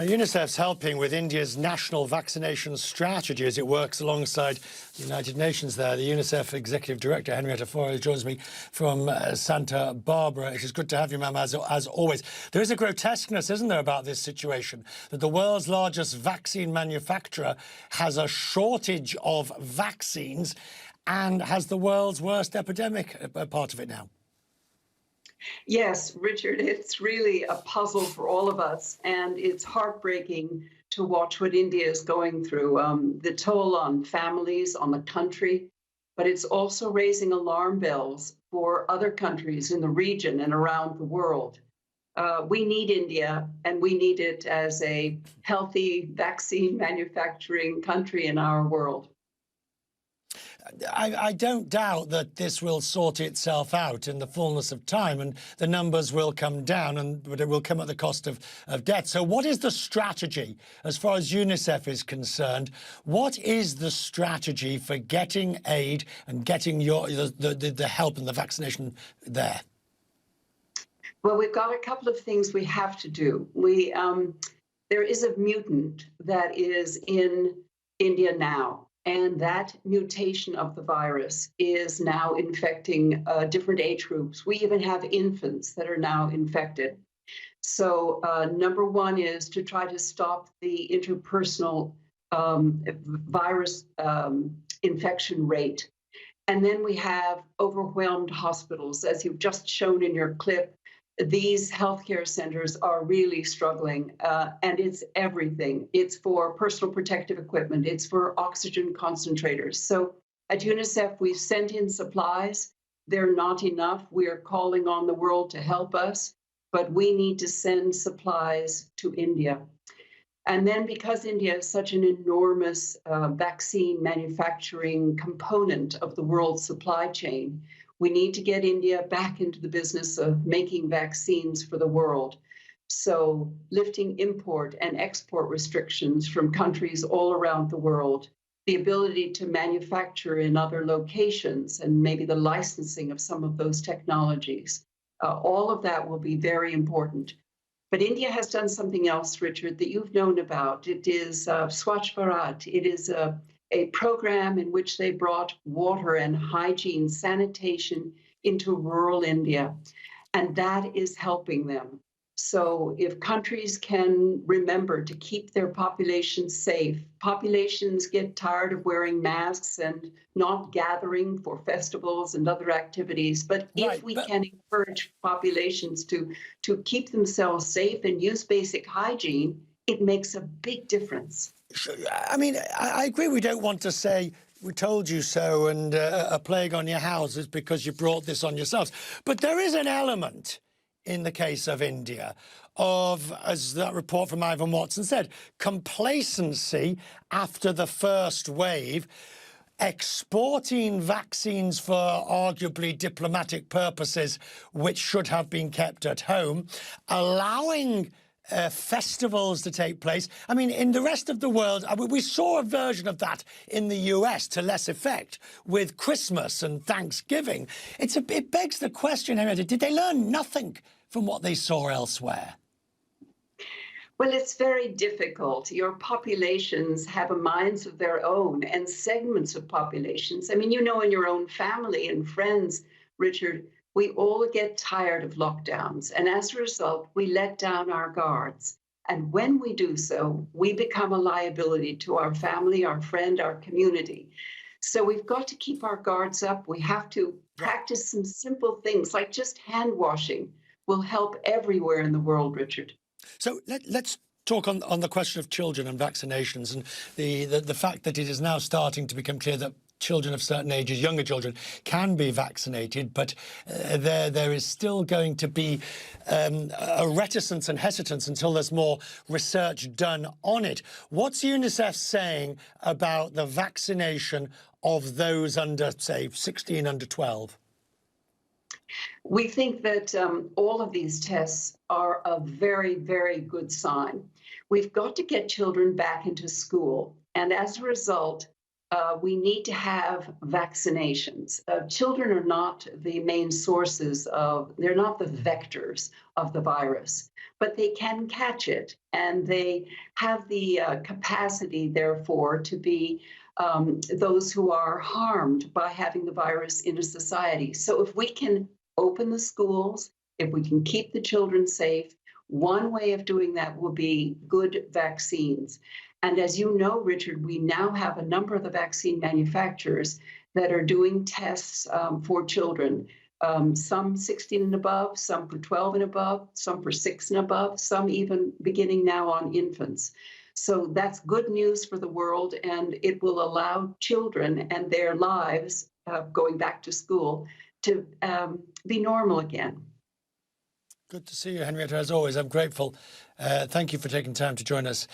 UNICEF's helping with India's national vaccination strategy as it works alongside the United Nations there. The UNICEF Executive Director, Henrietta Fore, joins me from Santa Barbara. It is good to have you, ma'am, as always. There is a grotesqueness, isn't there, about this situation, that the world's largest vaccine manufacturer has a shortage of vaccines and has the world's worst epidemic, part of it now. Yes, Richard, it's really a puzzle for all of us, and it's heartbreaking to watch what India is going through, the toll on families, on the country, but it's also raising alarm bells for other countries in the region and around the world. We need India, and we need it as a healthy vaccine manufacturing country in our world. I don't doubt that this will sort itself out in the fullness of time and the numbers will come down, but it will come at the cost of death. So what is the strategy as far as UNICEF is concerned? What is the strategy for getting aid and getting the help and the vaccination there? Well, we've got a couple of things we have to do. There is a mutant that is in India now. And that mutation of the virus is now infecting different age groups. We even have infants that are now infected. So number one is to try to stop the interpersonal virus infection rate. And then we have overwhelmed hospitals. As you've just shown in your clip, these healthcare centers are really struggling, and it's everything. It's for personal protective equipment. It's for oxygen concentrators. So at UNICEF, we've sent in supplies. They're not enough. We are calling on the world to help us, but we need to send supplies to India. And then because India is such an enormous vaccine manufacturing component of the world supply chain, we need to get India back into the business of making vaccines for the world. So lifting import and export restrictions from countries all around the world, the ability to manufacture in other locations, and maybe the licensing of some of those technologies, all of that will be very important. But India has done something else, Richard, that you've known about. It is Swachh Bharat. It is a program in which they brought water and hygiene, sanitation into rural India, and that is helping them. So if countries can remember to keep their populations safe, populations get tired of wearing masks and not gathering for festivals and other activities. But if we can encourage populations to keep themselves safe and use basic hygiene, it makes a big difference. I mean, I agree we don't want to say, we told you so, and a plague on your houses because you brought this on yourselves. But there is an element in the case of India of, as that report from Ivan Watson said, complacency after the first wave, exporting vaccines for arguably diplomatic purposes, which should have been kept at home, allowing festivals to take place. I mean, in the rest of the world, we saw a version of that in the US to less effect with Christmas and Thanksgiving. It begs the question, Henrietta, did they learn nothing from what they saw elsewhere? Well, it's very difficult. Your populations have minds of their own and segments of populations. I mean, you know, in your own family and friends, Richard, we all get tired of lockdowns, and as a result, we let down our guards. And when we do so, we become a liability to our family, our friend, our community. So we've got to keep our guards up. We have to practice some simple things, like just hand washing will help everywhere in the world, Richard. So let's talk on the question of children and vaccinations and the fact that it is now starting to become clear that children of certain ages, younger children, can be vaccinated, but there is still going to be a reticence and hesitance until there's more research done on it. What's UNICEF saying about the vaccination of those under, say, 16, under 12? We think that all of these tests are a very, very good sign. We've got to get children back into school, and as a result, we need to have vaccinations. Children are not the main sources of, they're not the vectors of the virus, but they can catch it, and they have the capacity, therefore, to be those who are harmed by having the virus in a society. So if we can open the schools, if we can keep the children safe, one way of doing that will be good vaccines. And as you know, Richard, we now have a number of the vaccine manufacturers that are doing tests for children, some 16 and above, some for 12 and above, some for 6 and above, some even beginning now on infants. So that's good news for the world, and it will allow children and their lives going back to school to be normal again. Good to see you, Henrietta, as always. I'm grateful. Thank you for taking time to join us.